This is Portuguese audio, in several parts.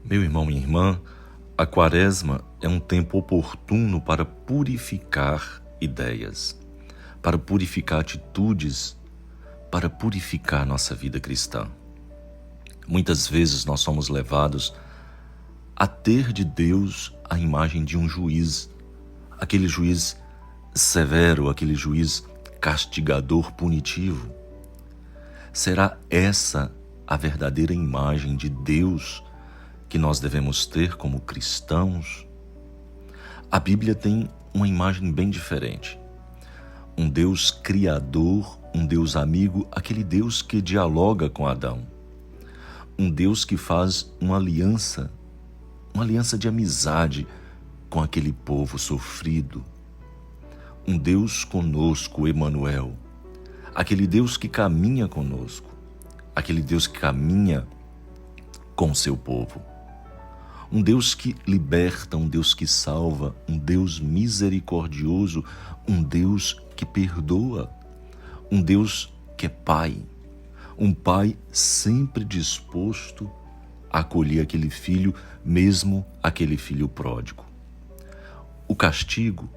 Meu irmão, minha irmã, a Quaresma é um tempo oportuno para purificar ideias, para purificar atitudes, para purificar nossa vida cristã. Muitas vezes nós somos levados a ter de Deus a imagem de um juiz, aquele juiz severo, aquele juiz castigador, punitivo. Será essa a verdadeira imagem de Deus que nós devemos ter como cristãos? A Bíblia tem uma imagem bem diferente. Um Deus criador, um Deus amigo, aquele Deus que dialoga com Adão. Um Deus que faz uma aliança de amizade com aquele povo sofrido. Um Deus conosco, Emanuel. Aquele Deus que caminha conosco. Aquele Deus que caminha com o seu povo. Um Deus que liberta, um Deus que salva, um Deus misericordioso, um Deus que perdoa, um Deus que é Pai, um Pai sempre disposto a acolher aquele filho, mesmo aquele filho pródigo. O castigo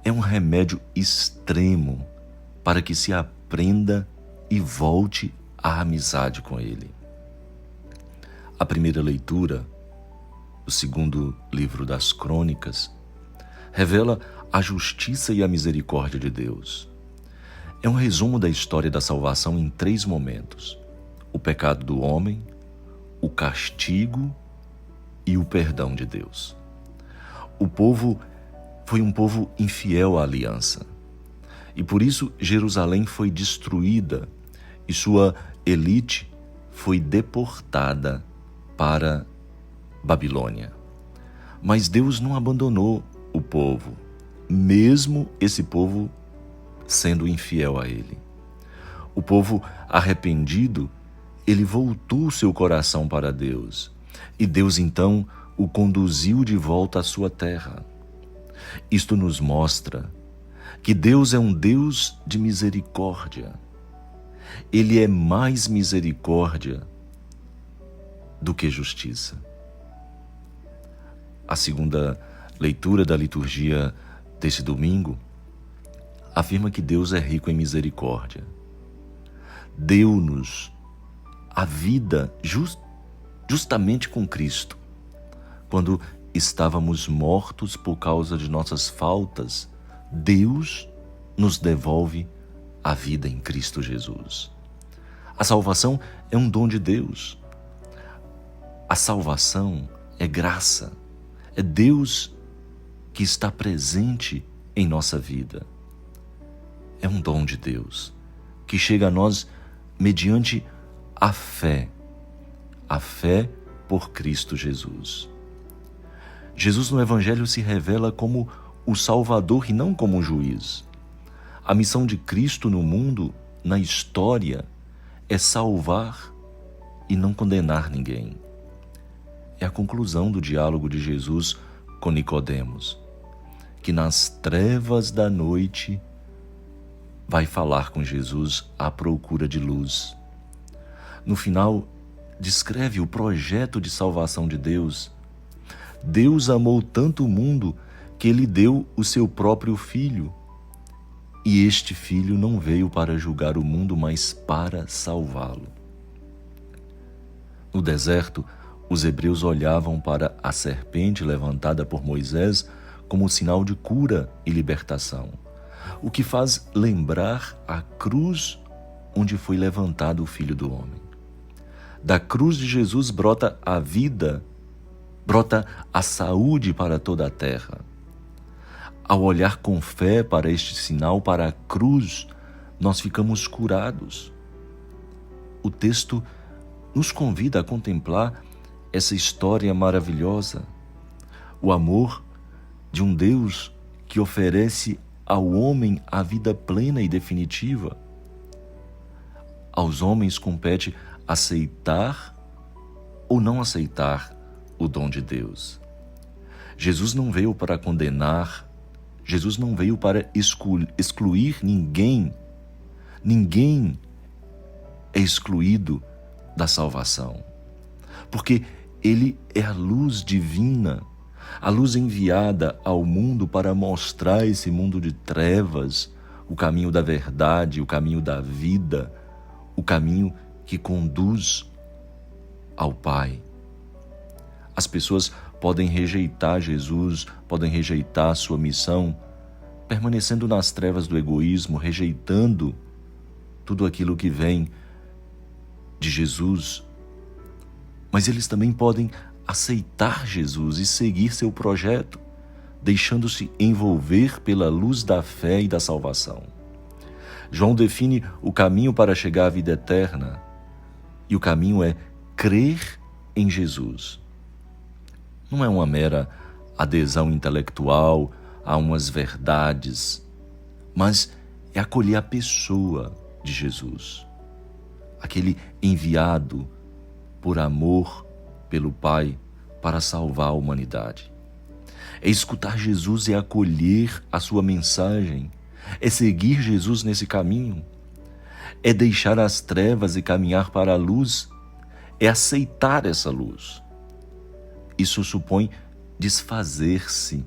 é um remédio extremo para que se aprenda e volte à amizade com Ele. A primeira leitura, o segundo livro das Crônicas, revela a justiça e a misericórdia de Deus. É um resumo da história da salvação em 3 momentos: o pecado do homem, o castigo e o perdão de Deus. O povo foi um povo infiel à aliança, e por isso Jerusalém foi destruída e sua elite foi deportada para Babilônia. Mas Deus não abandonou o povo, mesmo esse povo sendo infiel a Ele. O povo arrependido, ele voltou seu coração para Deus, e Deus então o conduziu de volta à sua terra. Isto nos mostra que Deus é um Deus de misericórdia. Ele é mais misericórdia do que justiça. A segunda leitura da liturgia desse domingo afirma que Deus é rico em misericórdia. Deu-nos a vida justamente com Cristo. Quando estávamos mortos por causa de nossas faltas, Deus nos devolve a vida em Cristo Jesus. A salvação é um dom de Deus. A salvação é graça. É Deus que está presente em nossa vida. É um dom de Deus que chega a nós mediante a fé por Cristo Jesus. Jesus no Evangelho se revela como o Salvador e não como o juiz. A missão de Cristo no mundo, na história, é salvar e não condenar ninguém. É a conclusão do diálogo de Jesus com Nicodemos, que nas trevas da noite vai falar com Jesus à procura de luz. No final, descreve o projeto de salvação de Deus. Deus amou tanto o mundo que Ele deu o seu próprio Filho. E este Filho não veio para julgar o mundo, mas para salvá-lo. No deserto, os hebreus olhavam para a serpente levantada por Moisés como sinal de cura e libertação, o que faz lembrar a cruz onde foi levantado o Filho do Homem. Da cruz de Jesus brota a vida, brota a saúde para toda a terra. Ao olhar com fé para este sinal, para a cruz, nós ficamos curados. O texto nos convida a contemplar essa história maravilhosa, o amor de um Deus que oferece ao homem a vida plena e definitiva. Aos homens compete aceitar ou não aceitar o dom de Deus. Jesus não veio para condenar, Jesus não veio para excluir ninguém. Ninguém é excluído da salvação, porque Ele é a luz divina, a luz enviada ao mundo para mostrar esse mundo de trevas, o caminho da verdade, o caminho da vida, o caminho que conduz ao Pai. As pessoas podem rejeitar Jesus, podem rejeitar a sua missão, permanecendo nas trevas do egoísmo, rejeitando tudo aquilo que vem de Jesus. Mas eles também podem aceitar Jesus e seguir seu projeto, deixando-se envolver pela luz da fé e da salvação. João define o caminho para chegar à vida eterna, e o caminho é crer em Jesus. Não é uma mera adesão intelectual a umas verdades, mas é acolher a pessoa de Jesus, aquele enviado por amor pelo Pai para salvar a humanidade. É escutar Jesus e acolher a sua mensagem, é seguir Jesus nesse caminho, é deixar as trevas e caminhar para a luz, é aceitar essa luz. Isso supõe desfazer-se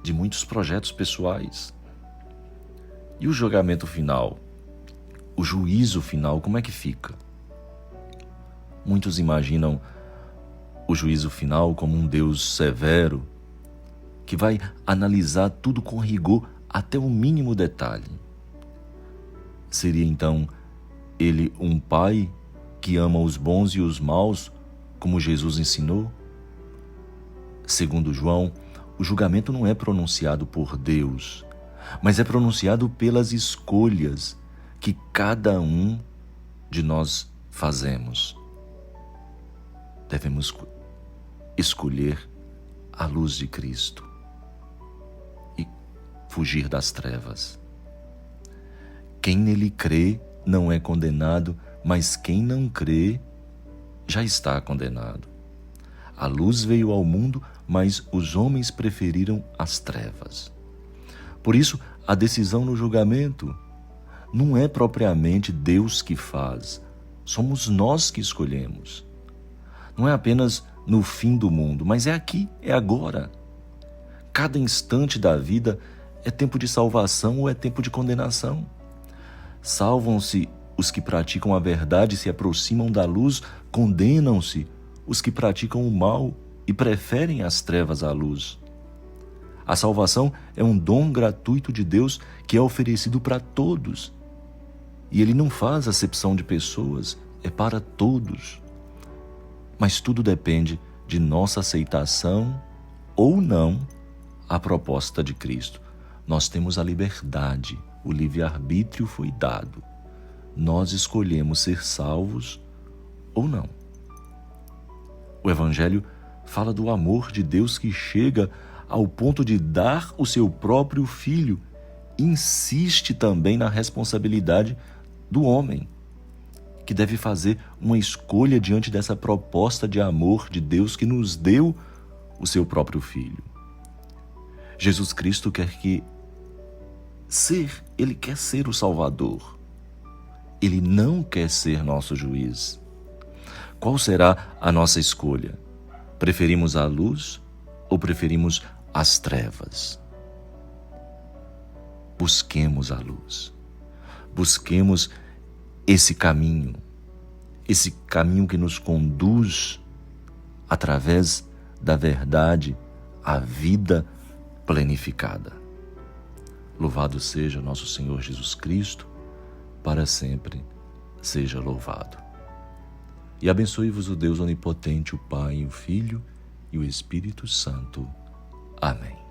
de muitos projetos pessoais. E o julgamento final? O juízo final, como é que fica? Muitos imaginam o juízo final como um Deus severo, que vai analisar tudo com rigor até o mínimo detalhe. Seria então ele um pai que ama os bons e os maus, como Jesus ensinou? Segundo João, o julgamento não é pronunciado por Deus, mas é pronunciado pelas escolhas que cada um de nós fazemos. Devemos escolher a luz de Cristo e fugir das trevas. Quem nele crê não é condenado, mas quem não crê já está condenado. A luz veio ao mundo, mas os homens preferiram as trevas. Por isso, a decisão no julgamento não é propriamente Deus que faz, somos nós que escolhemos. Não é apenas no fim do mundo, mas é aqui, é agora. Cada instante da vida é tempo de salvação ou é tempo de condenação. Salvam-se os que praticam a verdade e se aproximam da luz, condenam-se os que praticam o mal e preferem as trevas à luz. A salvação é um dom gratuito de Deus que é oferecido para todos. E Ele não faz acepção de pessoas, é para todos. Mas tudo depende de nossa aceitação ou não à proposta de Cristo. Nós temos a liberdade, o livre-arbítrio foi dado. Nós escolhemos ser salvos ou não. O Evangelho fala do amor de Deus que chega ao ponto de dar o seu próprio Filho. Insiste também na responsabilidade do homem, que deve fazer uma escolha diante dessa proposta de amor de Deus que nos deu o seu próprio Filho. Jesus Cristo Ele quer ser o Salvador. Ele não quer ser nosso juiz. Qual será a nossa escolha? Preferimos a luz ou preferimos as trevas? Busquemos a luz. Busquemos esse caminho que nos conduz através da verdade à vida planificada. Louvado seja nosso Senhor Jesus Cristo, para sempre seja louvado. E abençoe-vos o Deus onipotente, o Pai, o Filho e o Espírito Santo. Amém.